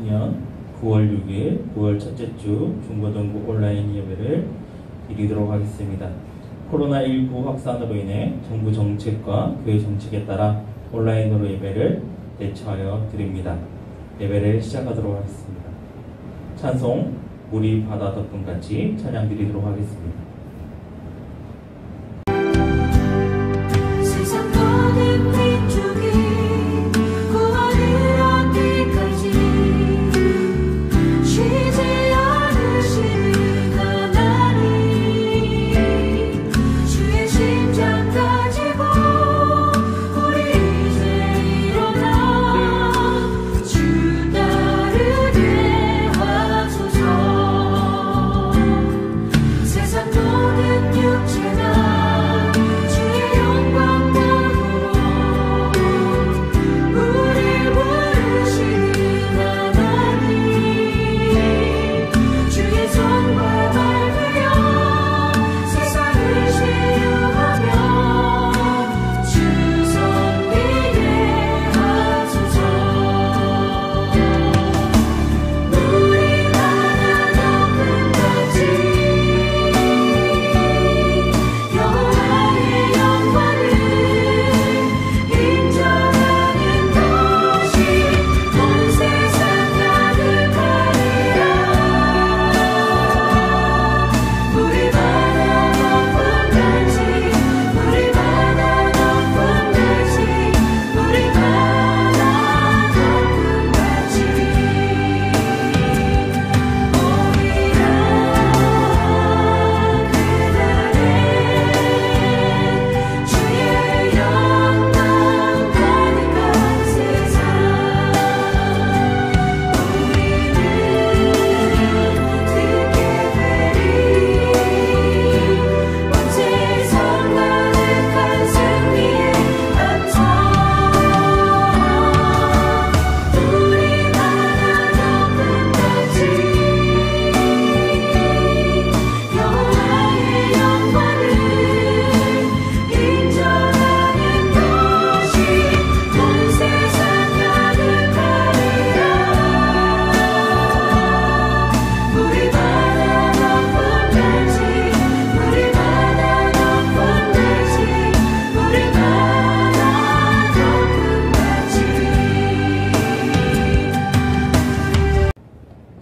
2020년 9월 6일 9월 첫째 주 중고등부 온라인 예배를 드리도록 하겠습니다. 코로나19 확산으로 인해 정부 정책과 교회 정책에 따라 온라인으로 예배를 대처하여 드립니다. 예배를 시작하도록 하겠습니다. 찬송 우리 바다 덮음같이 찬양 드리도록 하겠습니다.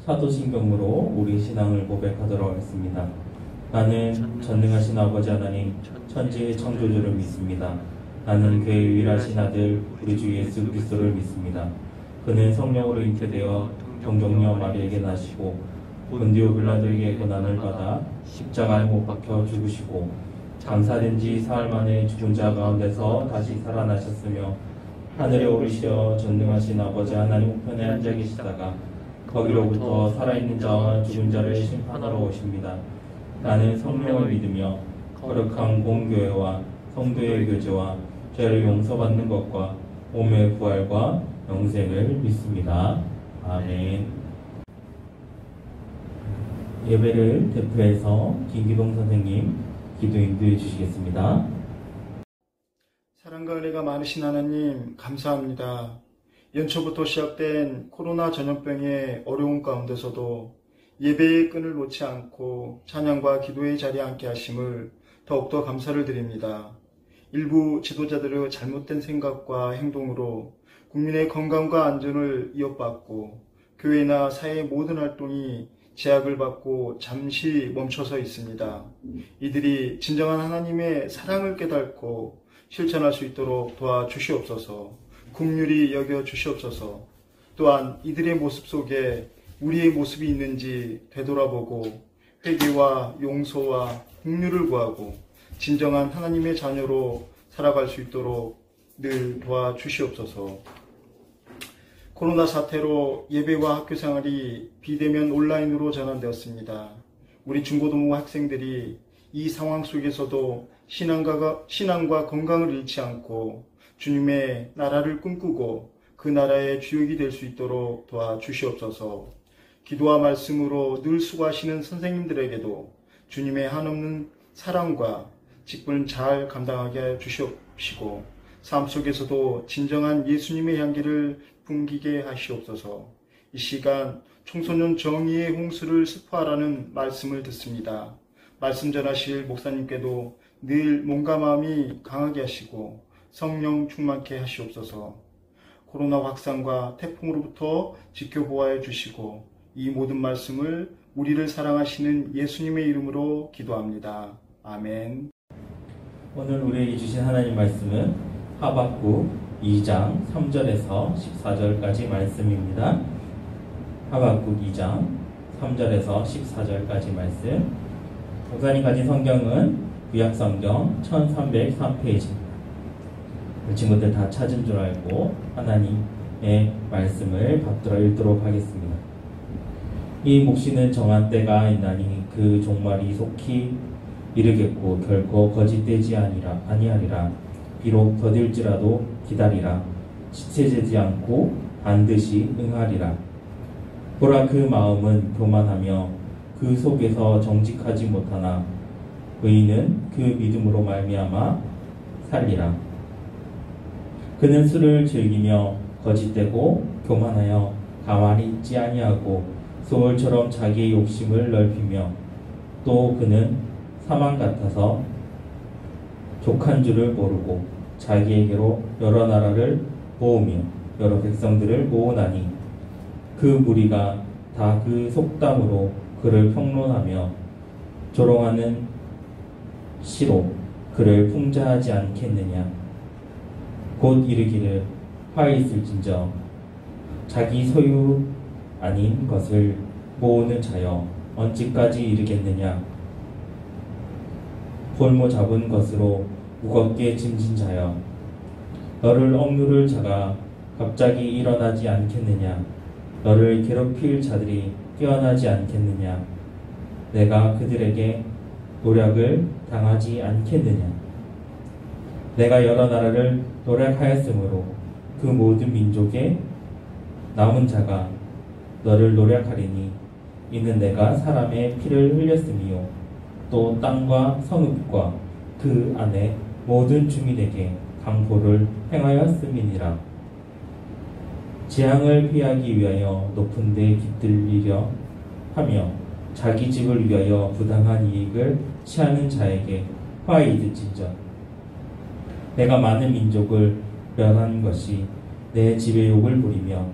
사도신경으로 우리 신앙을 고백하도록 하겠습니다. 나는 전능하신 아버지 하나님 천지의 창조주를 믿습니다. 나는 그의 유일하신 아들 우리 주 예수 그리스도를 믿습니다. 그는 성령으로 잉태되어 동정녀 마리에게 나시고 본디오 빌라도에게 고난을 받아 십자가에 못 박혀 죽으시고 장사된 지 사흘 만에 죽은 자 가운데서 다시 살아나셨으며 하늘에 오르시어 전능하신 아버지 하나님 우편에 앉아 계시다가 거기로부터 살아있는 자와 죽은 자를 심판하러 오십니다. 나는 성령을 믿으며 거룩한 공교회와 성도의 교제와 죄를 용서받는 것과 몸의 부활과 영생을 믿습니다. 아멘. 예배를 대표해서 김기동 선생님 기도 인도해 주시겠습니다. 사랑과 은혜가 많으신 하나님 감사합니다. 연초부터 시작된 코로나 전염병의 어려운 가운데서도 예배의 끈을 놓지 않고 찬양과 기도의 자리에 함께 하심을 더욱더 감사를 드립니다. 일부 지도자들의 잘못된 생각과 행동으로 국민의 건강과 안전을 위협받고 교회나 사회의 모든 활동이 제약을 받고 잠시 멈춰서 있습니다. 이들이 진정한 하나님의 사랑을 깨닫고 실천할 수 있도록 도와주시옵소서. 긍휼히 여겨 주시옵소서. 또한 이들의 모습 속에 우리의 모습이 있는지 되돌아보고 회개와 용서와 긍휼을 구하고 진정한 하나님의 자녀로 살아갈 수 있도록 늘 도와주시옵소서. 코로나 사태로 예배와 학교 생활이 비대면 온라인으로 전환되었습니다. 우리 중고등부 학생들이 이 상황 속에서도 신앙과 건강을 잃지 않고 주님의 나라를 꿈꾸고 그 나라의 주역이 될 수 있도록 도와주시옵소서. 기도와 말씀으로 늘 수고하시는 선생님들에게도 주님의 한없는 사랑과 직분 잘 감당하게 주시옵시고 삶 속에서도 진정한 예수님의 향기를 풍기게 하시옵소서. 이 시간 청소년 정의의 홍수를 스포하라는 말씀을 듣습니다. 말씀 전하실 목사님께도 늘 몸과 마음이 강하게 하시고 성령 충만케 하시옵소서. 코로나 확산과 태풍으로부터 지켜보아해 주시고 이 모든 말씀을 우리를 사랑하시는 예수님의 이름으로 기도합니다. 아멘. 오늘 우리에게 주신 하나님 말씀은 하박국 2장 3절에서 14절까지 말씀입니다. 하박국 2장 3절에서 14절까지 말씀. 목사님 가진 성경은 구약성경 1303페이지입니다. 친구들 다 찾은 줄 알고 하나님의 말씀을 받들어 읽도록 하겠습니다. 이 묵시는 정한 때가 있나니 그 종말이 속히 이르겠고 결코 거짓되지 아니하리라. 비록 더딜지라도 기다리라. 지체되지 않고 반드시 응하리라. 보라, 그 마음은 교만하며 그 속에서 정직하지 못하나 의인은 그 믿음으로 말미암아 살리라. 그는 술을 즐기며 거짓되고 교만하여 가만히 있지 아니하고 소울처럼 자기의 욕심을 넓히며 또 그는 사망 같아서 족한 줄을 모르고 자기에게로 여러 나라를 모으며 여러 백성들을 모으나니 그 무리가 다 그 속담으로 그를 평론하며 조롱하는 시로 그를 풍자하지 않겠느냐. 곧 이르기를 화 있을진저 자기 소유 아닌 것을 모으는 자여 언제까지 이르겠느냐. 볼모 잡은 것으로 무겁게 짐진 자여 너를 억누를 자가 갑자기 일어나지 않겠느냐. 너를 괴롭힐 자들이 깨어나지 않겠느냐. 내가 그들에게 노력을 당하지 않겠느냐. 내가 여러 나라를 노력하였으므로 그 모든 민족의 남은 자가 너를 노력하리니 이는 내가 사람의 피를 흘렸으며 또 땅과 성읍과 그 안에 모든 주민에게 강포를 행하였음이니라. 재앙을 피하기 위하여 높은 데 깃들리려 하며 자기 집을 위하여 부당한 이익을 취하는 자에게 화이 듣진저 내가 많은 민족을 멸한 것이 내 집의 욕을 부리며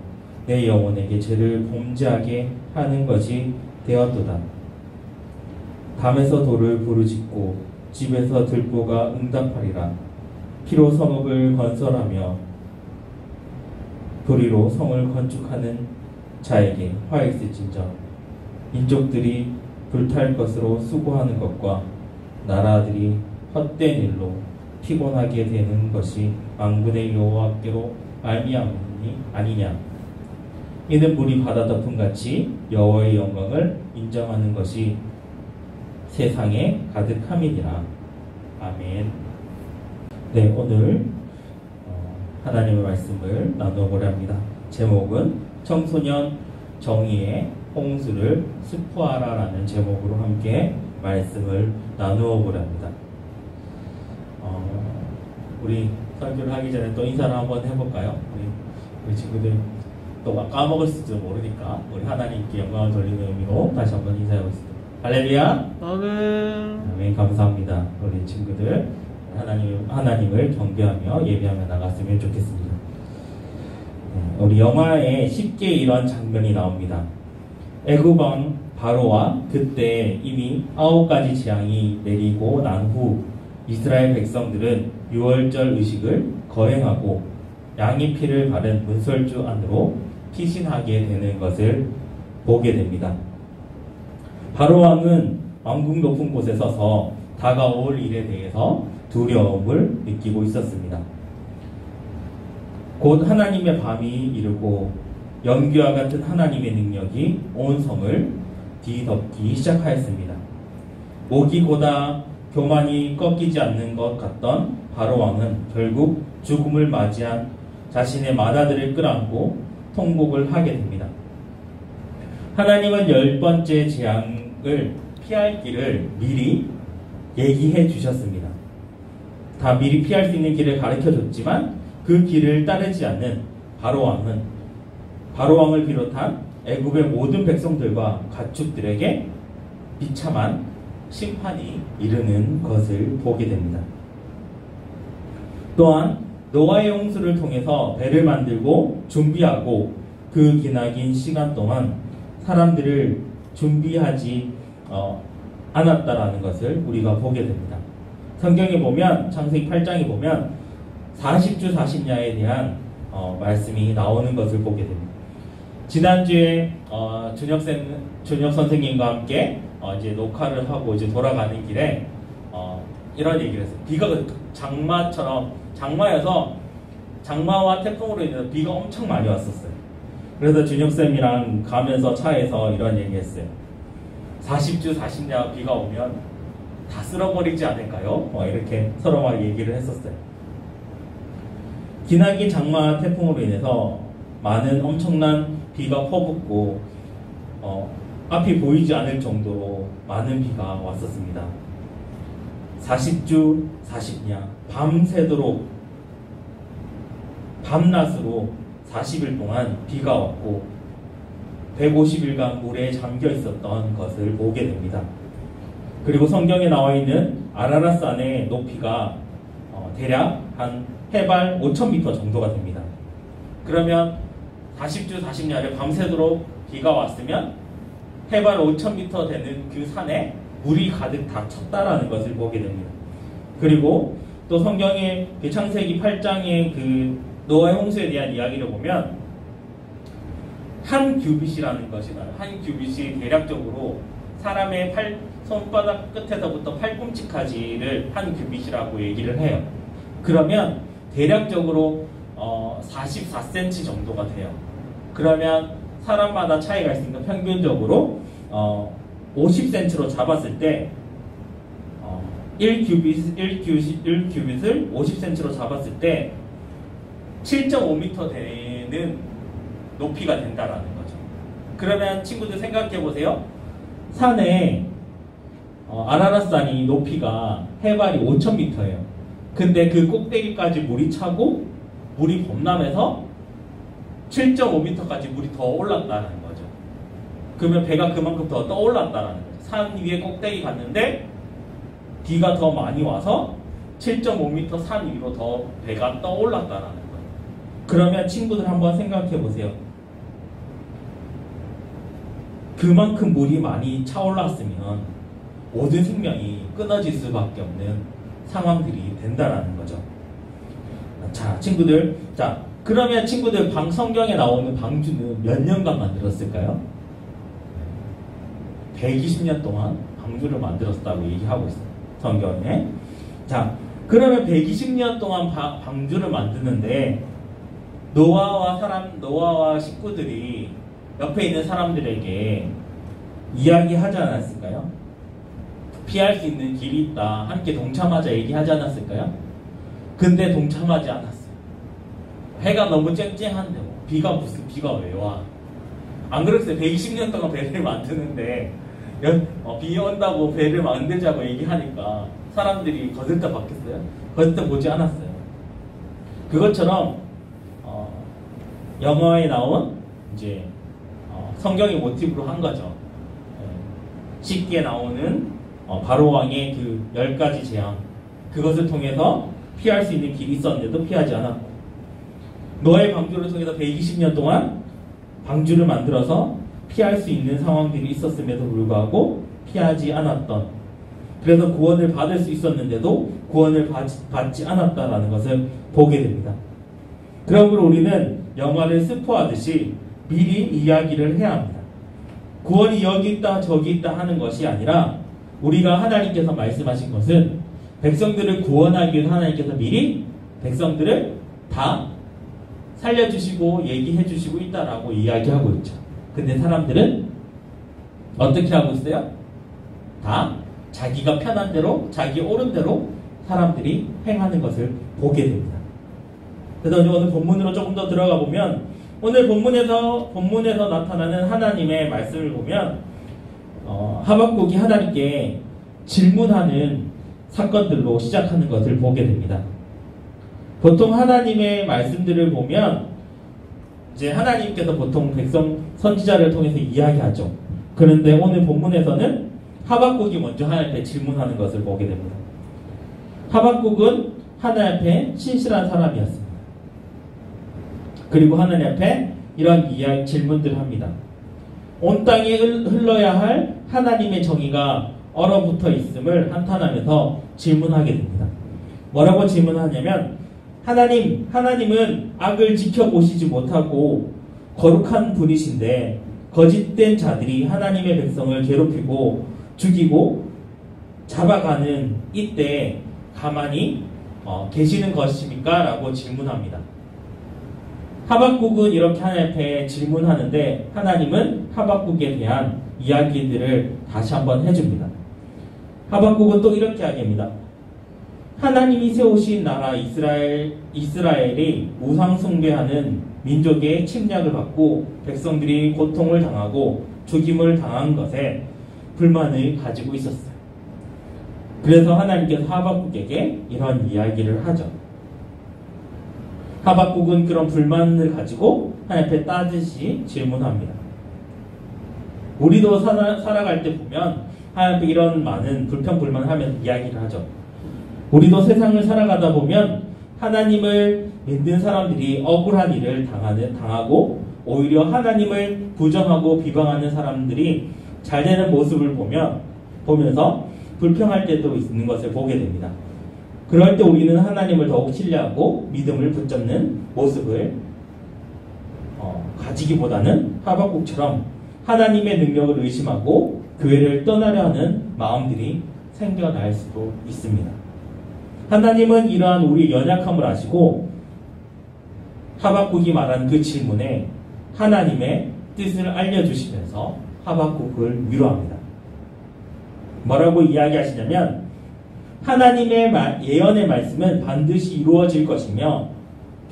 내 영혼에게 죄를 범죄하게 하는 것이 되었도다. 담에서 돌을 부르짖고 집에서 들보가 응답하리라. 피로 성읍을 건설하며 도리로 성을 건축하는 자에게 화 있을진저 민족들이 불탈 것으로 수고하는 것과 나라들이 헛된 일로 피곤하게 되는 것이 만군의 여호와께로 말미암니 아니냐. 이는 물이 바다 덮음같이 여호와의 영광을 인정하는 것이 세상에 가득함이니라. 아멘. 네, 오늘 하나님의 말씀을 나누어보려 합니다. 제목은 청소년 정의의 홍수를 스포하라라는 제목으로 함께 말씀을 나누어보려 합니다. 우리 설교를 하기 전에 또 인사를 한번 해볼까요? 우리 친구들 또 까먹을지도 모르니까 우리 하나님께 영광을 돌리는 의미로 다시 한번 인사해보겠습니다. 할렐루야. 아멘. 아멘. 감사합니다. 우리 친구들 하나님을 경배하며 예배하며 나갔으면 좋겠습니다. 우리 영화에 쉽게 이런 장면이 나옵니다. 애굽왕 바로와 그때 이미 9가지 재앙이 내리고 난 후 이스라엘 백성들은 유월절 의식을 거행하고 양의 피를 바른 문설주 안으로 피신하게 되는 것을 보게 됩니다. 바로왕은 왕궁 높은 곳에 서서 다가올 일에 대해서 두려움을 느끼고 있었습니다. 곧 하나님의 밤이 이르고 연기와 같은 하나님의 능력이 온 성을 뒤덮기 시작하였습니다. 목이 고다 교만이 꺾이지 않는 것 같던 바로왕은 결국 죽음을 맞이한 자신의 맏아들을 끌어안고 통곡을 하게 됩니다. 하나님은 10번째 재앙을 피할 길을 미리 얘기해 주셨습니다. 다 미리 피할 수 있는 길을 가르쳐 줬지만 그 길을 따르지 않는 바로왕을 비롯한 애굽의 모든 백성들과 가축들에게 비참한 심판이 이르는 것을 보게 됩니다. 또한 노아의 홍수를 통해서 배를 만들고 준비하고 그 기나긴 시간 동안 사람들을 준비하지 않았다라는 것을 우리가 보게 됩니다. 성경에 보면 창세기 8장에 보면 40주 40야에 대한 말씀이 나오는 것을 보게 됩니다. 지난주에 준혁 선생님과 함께 이제 녹화를 하고 이제 돌아가는 길에 이런 얘기를 했어요. 비가 장마여서 장마와 태풍으로 인해서 비가 엄청 많이 왔었어요. 그래서 준혁쌤이랑 가면서 차에서 이런 얘기 했어요. 40주 40야 비가 오면 다 쓸어버리지 않을까요? 이렇게 서로 막 얘기를 했었어요. 기나긴 장마와 태풍으로 인해서 많은 엄청난 비가 퍼붓고 앞이 보이지 않을 정도로 많은 비가 왔었습니다. 40주 40야 밤새도록 밤낮으로 40일 동안 비가 왔고 150일간 물에 잠겨 있었던 것을 보게 됩니다. 그리고 성경에 나와 있는 아라랏산의 높이가 대략 한 해발 5,000m 정도가 됩니다. 그러면 40주 40야를 밤새도록 비가 왔으면 해발 5,000m 되는 그 산에 물이 가득 다 찼다라는 것을 보게 됩니다. 그리고 또 성경의 창세기 8장의 그 노아의 홍수에 대한 이야기를 보면 한 규빗이라는 것이 나요. 한 규빗이 대략적으로 사람의 손바닥 끝에서부터 팔꿈치까지를 한 규빗이라고 얘기를 해요. 그러면 대략적으로 44cm 정도가 돼요. 그러면 사람마다 차이가 있으니까 평균적으로 50cm로 잡았을 때 1규빗을 50cm로 잡았을 때 7.5m 되는 높이가 된다라는 거죠. 그러면 친구들 생각해 보세요. 산에 아라랏산이 높이가 해발이 5,000m예요. 근데 그 꼭대기까지 물이 차고 물이 범람해서 7.5m까지 물이 더 올랐다는 거죠. 그러면 배가 그만큼 더 떠올랐다는 거죠. 산 위에 꼭대기 갔는데 비가 더 많이 와서 7.5m 산 위로 더 배가 떠올랐다는 거예요. 그러면 친구들 한번 생각해 보세요. 그만큼 물이 많이 차올랐으면 모든 생명이 끊어질 수밖에 없는 상황들이 된다라는 거죠. 자, 친구들. 자, 그러면 친구들 성경에 나오는 방주는 몇 년간 만들었을까요? 120년 동안 방주를 만들었다고 얘기하고 있어요. 성경에. 자, 그러면 120년 동안 방주를 만드는데 노아와 식구들이 옆에 있는 사람들에게 이야기하지 않았을까요? 피할 수 있는 길이 있다. 함께 동참하자 얘기하지 않았을까요? 근데 동참하지 않았어요. 해가 너무 쨍쨍한데 무슨 비가 왜 와? 안 그랬어요. 120년 동안 배를 만드는데 비 온다고 배를 만들자고 얘기하니까 사람들이 거들떠 봤겠어요? 거들떠 보지 않았어요. 그것처럼 영화에 나온 이제 성경의 모티브로 한 거죠. 쉽게 나오는 바로 왕의 그 10가지 재앙, 그것을 통해서 피할 수 있는 길이 있었는데도 피하지 않았고, 노아의 방주를 통해서 120년 동안 방주를 만들어서 피할 수 있는 상황들이 있었음에도 불구하고 피하지 않았던, 그래서 구원을 받을 수 있었는데도 구원을 받지 않았다라는 것을 보게 됩니다. 그러므로 우리는 영화를 스포하듯이 미리 이야기를 해야 합니다. 구원이 여기 있다 저기 있다 하는 것이 아니라 우리가 하나님께서 말씀하신 것은 백성들을 구원하기 위해서 하나님께서 미리 백성들을 다 살려주시고 얘기해주시고 있다라고 이야기하고 있죠. 근데 사람들은 어떻게 하고 있어요? 다 자기가 편한 대로 자기 옳은 대로 사람들이 행하는 것을 보게 됩니다. 그래서 오늘 본문으로 조금 더 들어가 보면 오늘 본문에서 나타나는 하나님의 말씀을 보면 하박국이 하나님께 질문하는 사건들로 시작하는 것을 보게 됩니다. 보통 하나님의 말씀들을 보면 이제 하나님께서 보통 백성 선지자를 통해서 이야기하죠. 그런데 오늘 본문에서는 하박국이 먼저 하나님 앞에 질문하는 것을 보게 됩니다. 하박국은 하나님 앞에 신실한 사람이었습니다. 그리고 하나님 앞에 이런 질문들을 합니다. 온 땅에 흘러야 할 하나님의 정의가 얼어붙어 있음을 한탄하면서 질문하게 됩니다. 뭐라고 질문하냐면 하나님은 악을 지켜보시지 못하고 거룩한 분이신데 거짓된 자들이 하나님의 백성을 괴롭히고 죽이고 잡아가는 이때 가만히 계시는 것입니까? 라고 질문합니다. 하박국은 이렇게 하나님 앞에 질문하는데 하나님은 하박국에 대한 이야기들을 다시 한번 해줍니다. 하박국은 또 이렇게 이야기합니다. 하나님이 세우신 나라 이스라엘이 우상 숭배하는 민족의 침략을 받고 백성들이 고통을 당하고 죽임을 당한 것에 불만을 가지고 있었어요. 그래서 하나님께서 하박국에게 이런 이야기를 하죠. 하박국은 그런 불만을 가지고 하나님 앞에 따뜻이 질문합니다. 우리도 살아갈 때 보면 하나님 앞에 이런 많은 불평불만을 하면서 이야기를 하죠. 우리도 세상을 살아가다 보면 하나님을 믿는 사람들이 억울한 일을 당하고 오히려 하나님을 부정하고 비방하는 사람들이 잘 되는 모습을 보면서 불평할 때도 있는 것을 보게 됩니다. 그럴 때 우리는 하나님을 더욱 신뢰하고 믿음을 붙잡는 모습을 가지기보다는 하박국처럼 하나님의 능력을 의심하고 교회를 떠나려 하는 마음들이 생겨날 수도 있습니다. 하나님은 이러한 우리의 연약함을 아시고 하박국이 말한 그 질문에 하나님의 뜻을 알려주시면서 하박국을 위로합니다. 뭐라고 이야기하시냐면 하나님의 예언의 말씀은 반드시 이루어질 것이며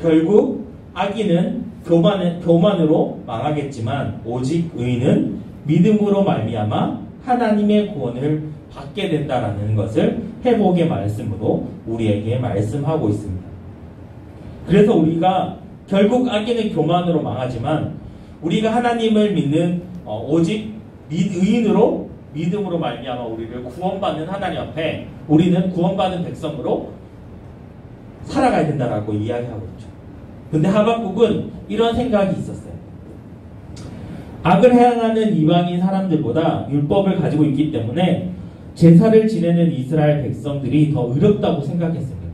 결국 악인은 교만으로 망하겠지만 오직 의인은 믿음으로 말미암아 하나님의 구원을 받게 된다라는 것을 회복의 말씀으로 우리에게 말씀하고 있습니다. 그래서 우리가 결국 악인은 교만으로 망하지만 우리가 하나님을 믿는 오직 의인으로 믿음으로 말미암아 우리를 구원받는 하나님 앞에 우리는 구원받은 백성으로 살아가야 된다라고 이야기하고 있죠. 근데 하박국은 이런 생각이 있었어요. 악을 행하는 이방인 사람들보다 율법을 가지고 있기 때문에 제사를 지내는 이스라엘 백성들이 더 의롭다고 생각했습니다.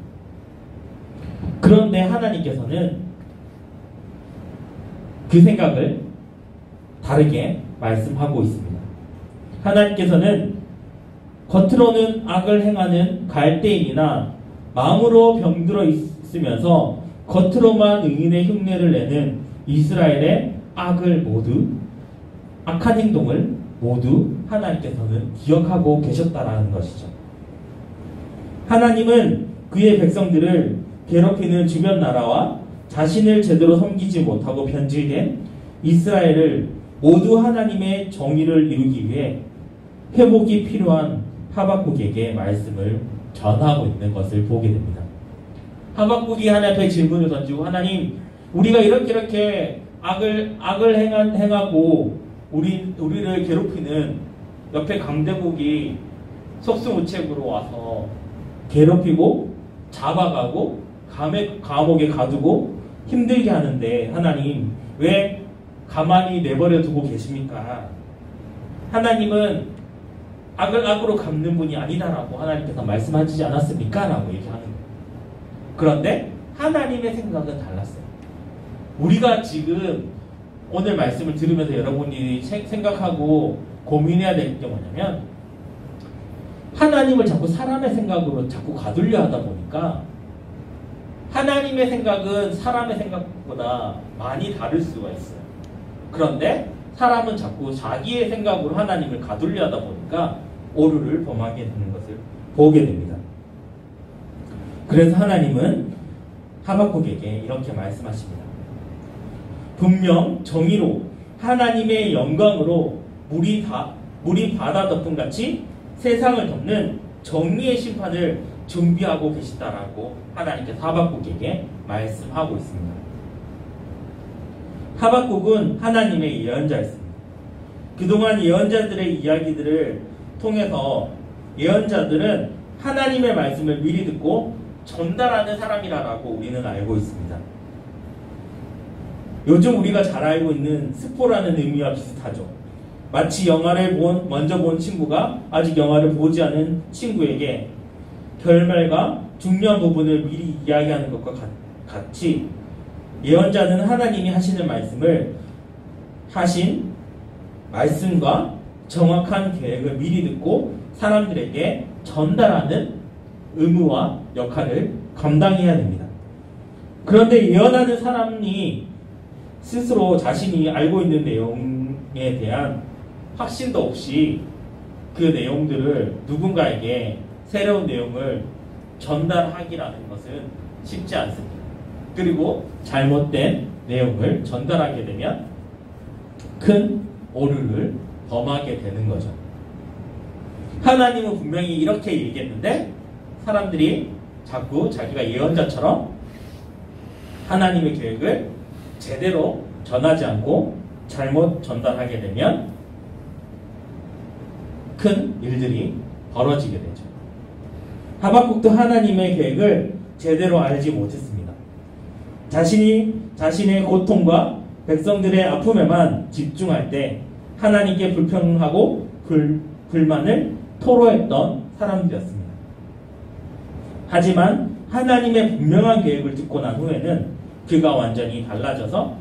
그런데 하나님께서는 그 생각을 다르게 말씀하고 있습니다. 하나님께서는 겉으로는 악을 행하는 갈대인이나 마음으로 병들어 있으면서 겉으로만 의인의 흉내를 내는 이스라엘의 악한 행동을 모두 하나님께서는 기억하고 계셨다라는 것이죠. 하나님은 그의 백성들을 괴롭히는 주변 나라와 자신을 제대로 섬기지 못하고 변질된 이스라엘을 모두 하나님의 정의를 이루기 위해 회복이 필요한 하박국에게 말씀을 전하고 있는 것을 보게 됩니다. 하박국이 하나님 앞에 질문을 던지고 하나님 우리가 이렇게 악을 행하고 우리를 괴롭히는 옆에 강대국이 속수무책으로 와서 괴롭히고 잡아가고 감옥에 가두고 힘들게 하는데 하나님 왜 가만히 내버려 두고 계십니까? 하나님은 악을 악으로 갚는 분이 아니다라고 하나님께서 말씀하시지 않았습니까? 라고 얘기하는 거예요. 그런데 하나님의 생각은 달랐어요. 우리가 지금 오늘 말씀을 들으면서 여러분이 생각하고 고민해야 될 게 뭐냐면 하나님을 자꾸 사람의 생각으로 자꾸 가두려 하다 보니까 하나님의 생각은 사람의 생각보다 많이 다를 수가 있어요. 그런데 사람은 자꾸 자기의 생각으로 하나님을 가두려 하다 보니까 오류를 범하게 되는 것을 보게 됩니다. 그래서 하나님은 하박국에게 이렇게 말씀하십니다. 분명 정의로 하나님의 영광으로 물이 바다 덮음 같이 세상을 덮는 정의의 심판을 준비하고 계시다라고 하나님께서 하박국에게 말씀하고 있습니다. 하박국은 하나님의 예언자였습니다. 그동안 예언자들의 이야기들을 통해서 예언자들은 하나님의 말씀을 미리 듣고 전달하는 사람이라고 우리는 알고 있습니다. 요즘 우리가 잘 알고 있는 스포라는 의미와 비슷하죠. 마치 영화를 먼저 본 친구가 아직 영화를 보지 않은 친구에게 결말과 중요한 부분을 미리 이야기하는 것과 같이 예언자는 하나님이 하시는 말씀과 정확한 계획을 미리 듣고 사람들에게 전달하는 의무와 역할을 감당해야 됩니다. 그런데 예언하는 사람이 스스로 자신이 알고 있는 내용에 대한 확신도 없이 그 내용들을 누군가에게 새로운 내용을 전달하기라는 것은 쉽지 않습니다. 그리고 잘못된 내용을 전달하게 되면 큰 오류를 범하게 되는 거죠. 하나님은 분명히 이렇게 얘기했는데 사람들이 자꾸 자기가 예언자처럼 하나님의 계획을 제대로 전하지 않고 잘못 전달하게 되면 큰 일들이 벌어지게 되죠. 하박국도 하나님의 계획을 제대로 알지 못했습니다. 자신의 고통과 백성들의 아픔에만 집중할 때 하나님께 불평하고 불만을 토로했던 사람들이었습니다. 하지만 하나님의 분명한 계획을 듣고 난 후에는 그가 완전히 달라져서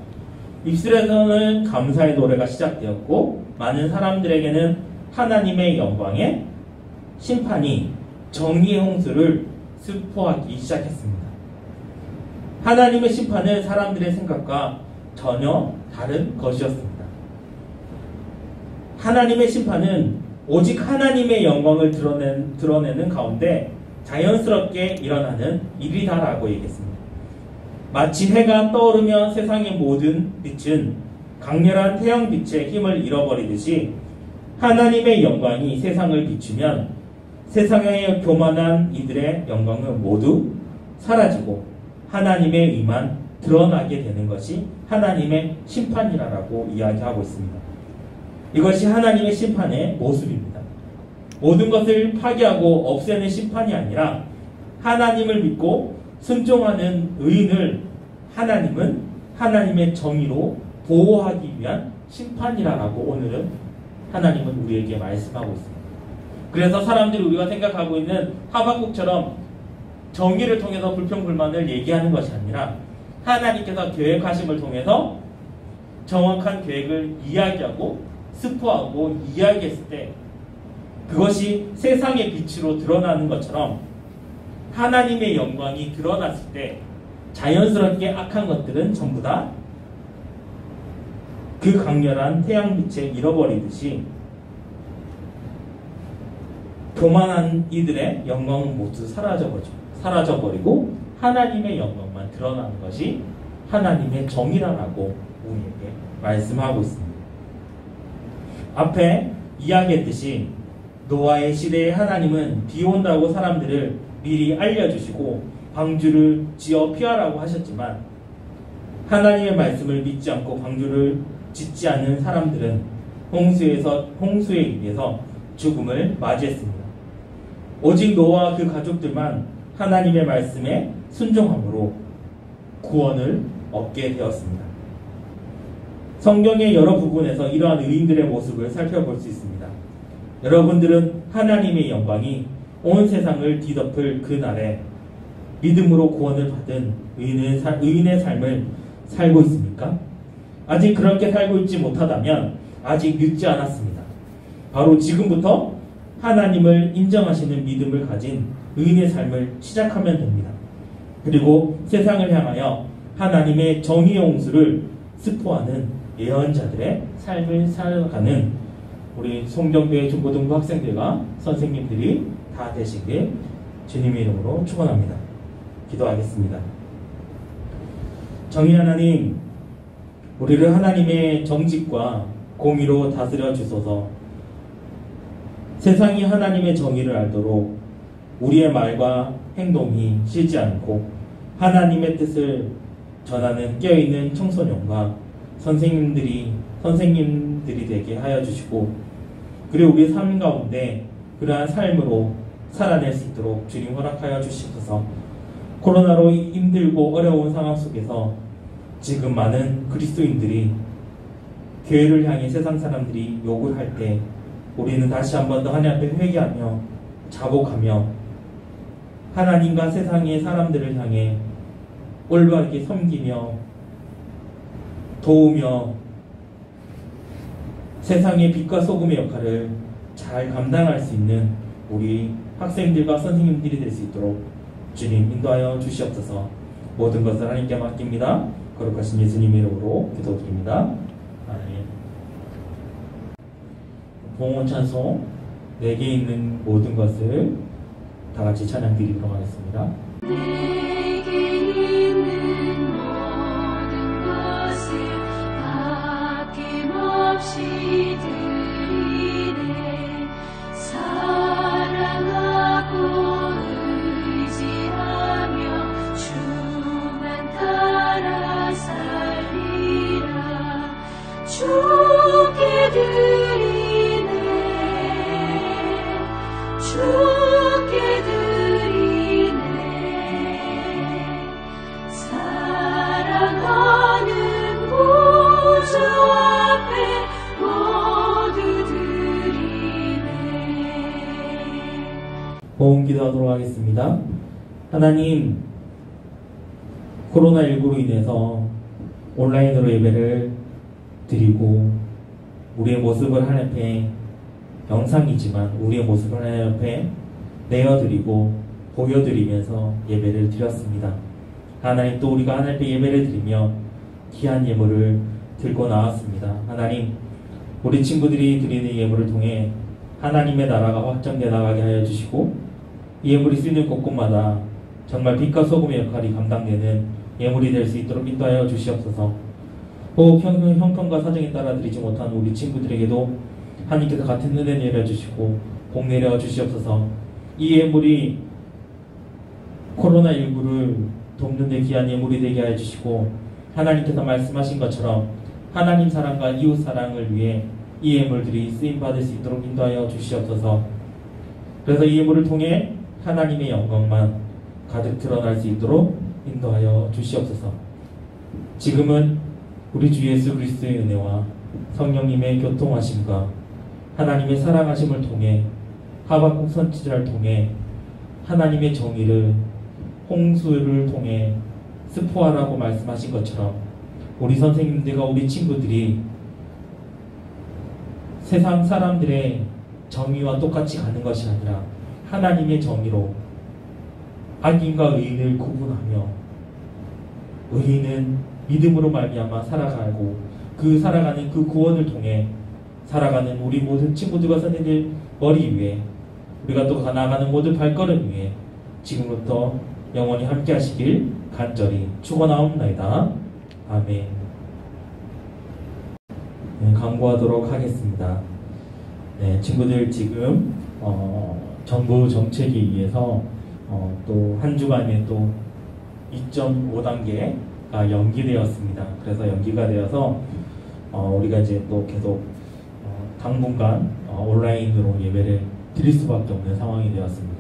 입술에서는 감사의 노래가 시작되었고 많은 사람들에게는 하나님의 영광의 심판이 정의의 홍수를 스포하기 시작했습니다. 하나님의 심판은 사람들의 생각과 전혀 다른 것이었습니다. 하나님의 심판은 오직 하나님의 영광을 드러내는 가운데 자연스럽게 일어나는 일이다라고 얘기했습니다. 마치 해가 떠오르면 세상의 모든 빛은 강렬한 태양빛의 힘을 잃어버리듯이 하나님의 영광이 세상을 비추면 세상의 교만한 이들의 영광은 모두 사라지고 하나님의 의만 드러나게 되는 것이 하나님의 심판이라고 이야기하고 있습니다. 이것이 하나님의 심판의 모습입니다. 모든 것을 파괴하고 없애는 심판이 아니라 하나님을 믿고 순종하는 의인을 하나님은 하나님의 정의로 보호하기 위한 심판이라고 오늘은 하나님은 우리에게 말씀하고 있습니다. 그래서 사람들이 우리가 생각하고 있는 하박국처럼 정의를 통해서 불평불만을 얘기하는 것이 아니라 하나님께서 계획하심을 통해서 정확한 계획을 이야기하고 스포하고 이야기했을 때 그것이 세상의 빛으로 드러나는 것처럼 하나님의 영광이 드러났을 때 자연스럽게 악한 것들은 전부 다 그 강렬한 태양빛에 잃어버리듯이 교만한 이들의 영광은 모두 사라져버리고 하나님의 영광만 드러나는 것이 하나님의 정의라고 우리에게 말씀하고 있습니다. 앞에 이야기했듯이 노아의 시대에 하나님은 비 온다고 사람들을 미리 알려주시고 방주를 지어 피하라고 하셨지만 하나님의 말씀을 믿지 않고 방주를 짓지 않는 사람들은 홍수에 의해서 죽음을 맞이했습니다. 오직 노아와 그 가족들만 하나님의 말씀에 순종함으로 구원을 얻게 되었습니다. 성경의 여러 부분에서 이러한 의인들의 모습을 살펴볼 수 있습니다. 여러분들은 하나님의 영광이 온 세상을 뒤덮을 그 날에 믿음으로 구원을 받은 의인의 삶을 살고 있습니까? 아직 그렇게 살고 있지 못하다면 아직 늦지 않았습니다. 바로 지금부터 하나님을 인정하시는 믿음을 가진 의인의 삶을 시작하면 됩니다. 그리고 세상을 향하여 하나님의 정의의 홍수를 스포하는 예언자들의 삶을 살아가는 우리 송정교회 중고등부 학생들과 선생님들이 다 되시길 주님의 이름으로 축원합니다. 기도하겠습니다. 정의 하나님, 우리를 하나님의 정직과 공의로 다스려 주소서. 세상이 하나님의 정의를 알도록 우리의 말과 행동이 쉬지 않고 하나님의 뜻을 전하는 깨어있는 청소년과 선생님들이 되게 하여 주시고, 그리고 우리의 삶 가운데 그러한 삶으로 살아낼 수 있도록 주님 허락하여 주시옵소서. 코로나로 힘들고 어려운 상황 속에서 지금 많은 그리스도인들이 교회를 향해 세상 사람들이 욕을 할 때 우리는 다시 한 번 더 하나님 앞에 회개하며 자복하며 하나님과 세상의 사람들을 향해 올바르게 섬기며 도우며 세상의 빛과 소금의 역할을 잘 감당할 수 있는 우리 학생들과 선생님들이 될 수 있도록 주님 인도하여 주시옵소서. 모든 것을 하나님께 맡깁니다. 거룩하신 예수님의 이름으로 기도드립니다. 아멘. 봉헌 찬송 내게 있는 모든 것을 다 같이 찬양 드리도록 하겠습니다. 내게 있는 모든 것을 아낌없이 드리네. 사랑하고 의지하며 주만 따라 살리라. 주께 드리네. 주께 드리네. 사랑하는 구주 앞에 모두 드리네. 호응 기도하도록 하겠습니다. 하나님, 코로나19로 인해서 온라인으로 예배를 드리고 우리의 모습을 하나님 앞에 영상이지만 우리의 모습을 하나님 앞에 내어드리고 보여드리면서 예배를 드렸습니다. 하나님, 또 우리가 하나님 앞에 예배를 드리며 귀한 예물을 들고 나왔습니다. 하나님, 우리 친구들이 드리는 예물을 통해 하나님의 나라가 확장되어 나가게 하여 주시고 이 예물이 쓰이는 곳곳마다 정말 빛과 소금의 역할이 감당되는 예물이 될 수 있도록 인도하여 주시옵소서. 혹 형편과 사정에 따라 드리지 못한 우리 친구들에게도 하나님께서 같은 은혜 내려주시고 복 내려 주시옵소서. 이 예물이 코로나19를 돕는 데 귀한 예물이 되게 하여 주시고 하나님께서 말씀하신 것처럼 하나님 사랑과 이웃 사랑을 위해 이 예물들이 쓰임받을 수 있도록 인도하여 주시옵소서. 그래서 이 예물을 통해 하나님의 영광만 가득 드러날 수 있도록 인도하여 주시옵소서. 지금은 우리 주 예수 그리스도의 은혜와 성령님의 교통하심과 하나님의 사랑하심을 통해 하박국 선지자를 통해 하나님의 정의를 홍수를 통해 스포하라고 말씀하신 것처럼 우리 선생님들과 우리 친구들이 세상 사람들의 정의와 똑같이 가는 것이 아니라 하나님의 정의로 악인과 의인을 구분하며 의인은 믿음으로 말미암아 살아가고 그 살아가는 그 구원을 통해 살아가는 우리 모든 친구들과 선생님들 머리 위에 우리가 또 나아가는 모든 발걸음 위에 지금부터 영원히 함께 하시길 간절히 축원하옵나이다. 아멘. 네, 강구하도록 하겠습니다. 네, 친구들 지금 정부 정책에 의해서 또 한 주간에 또 2.5단계가 연기되었습니다. 그래서 연기가 되어서 우리가 이제 또 계속 당분간 온라인으로 예배를 드릴 수밖에 없는 상황이 되었습니다.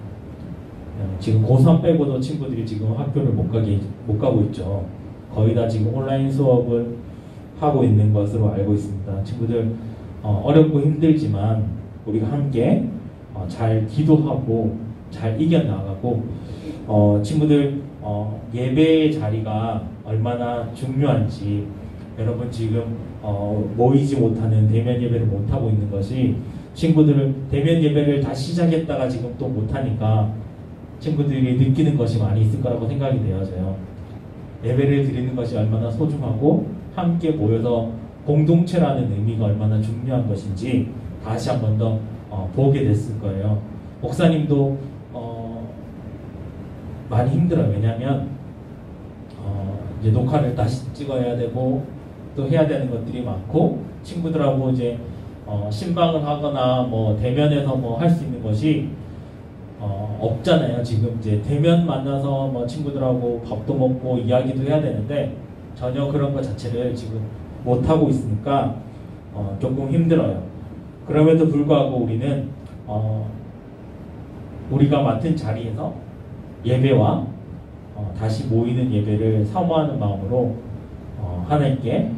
지금 고3 빼고도 친구들이 지금 학교를 못 가고 있죠. 거의 다 지금 온라인 수업을 하고 있는 것으로 알고 있습니다. 친구들 어렵고 힘들지만 우리가 함께 잘 기도하고 잘 이겨나가고 친구들 예배의 자리가 얼마나 중요한지 여러분 지금 모이지 못하는 대면 예배를 못하고 있는 것이 친구들은 대면 예배를 다시 시작했다가 지금 또 못하니까 친구들이 느끼는 것이 많이 있을 거라고 생각이 되어져요. 예배를 드리는 것이 얼마나 소중하고 함께 모여서 공동체라는 의미가 얼마나 중요한 것인지 다시 한 번 더 보게 됐을 거예요. 목사님도 많이 힘들어요. 왜냐하면 이제 녹화를 다시 찍어야 되고 또 해야 되는 것들이 많고 친구들하고 이제 신방을 하거나 뭐 대면에서 뭐 할 수 있는 것이 없잖아요. 지금 이제 대면 만나서 뭐 친구들하고 밥도 먹고 이야기도 해야 되는데 전혀 그런 것 자체를 지금 못하고 있으니까 조금 힘들어요. 그럼에도 불구하고 우리는 우리가 맡은 자리에서 예배와 다시 모이는 예배를 사모하는 마음으로 하나님께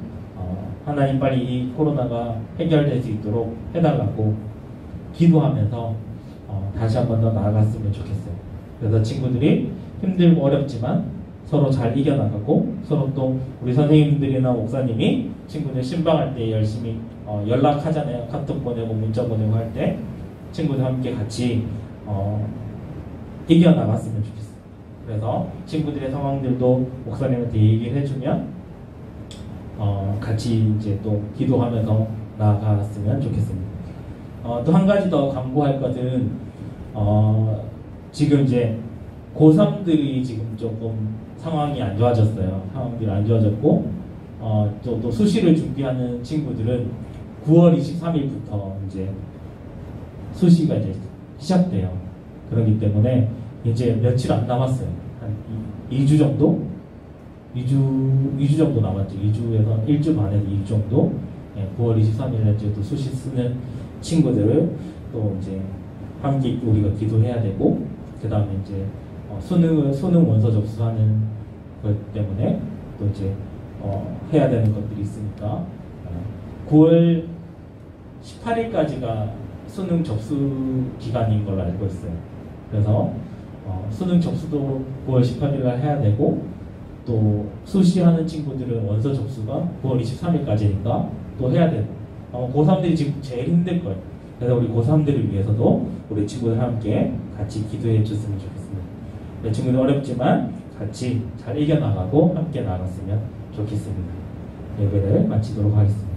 하나님 빨리 이 코로나가 해결될 수 있도록 해달라고 기도하면서 다시 한 번 더 나아갔으면 좋겠어요. 그래서 친구들이 힘들고 어렵지만 서로 잘 이겨나가고 서로 또 우리 선생님들이나 목사님이 친구들 신방할 때 열심히 연락하잖아요. 카톡 보내고 문자 보내고 할 때 친구들 함께 같이 이겨나갔으면 좋겠어요. 그래서 친구들의 상황들도 목사님한테 얘기를 해주면 같이 이제 또 기도하면서 나아갔으면 좋겠습니다. 또 한 가지 더 강구할 것은 지금 이제 고3들이 지금 조금 상황이 안 좋아졌어요. 상황들이 안 좋아졌고 또 수시를 준비하는 친구들은 9월 23일부터 이제 수시가 이제 시작돼요. 그렇기 때문에 이제 며칠 안 남았어요. 한 2주 정도? 2주 정도 남았죠. 2주에서 1주 반에서 2주 정도. 9월 23일에 이제 또 수시 쓰는 친구들을 또 이제 함께 우리가 기도해야 되고, 그 다음에 이제 수능 원서 접수하는 것 때문에 또 이제 해야 되는 것들이 있으니까 9월 18일까지가 수능 접수 기간인 걸로 알고 있어요. 그래서 수능 접수도 9월 18일 날 해야 되고, 또 수시하는 친구들은 원서 접수가 9월 23일까지니까 또 해야 되고, 고3들이 지금 제일 힘들 거예요. 그래서 우리 고3들을 위해서도 우리 친구들 함께 같이 기도해 줬으면 좋겠습니다. 우리 친구들 어렵지만 같이 잘 이겨나가고 함께 나갔으면 좋겠습니다. 예배를 마치도록 하겠습니다.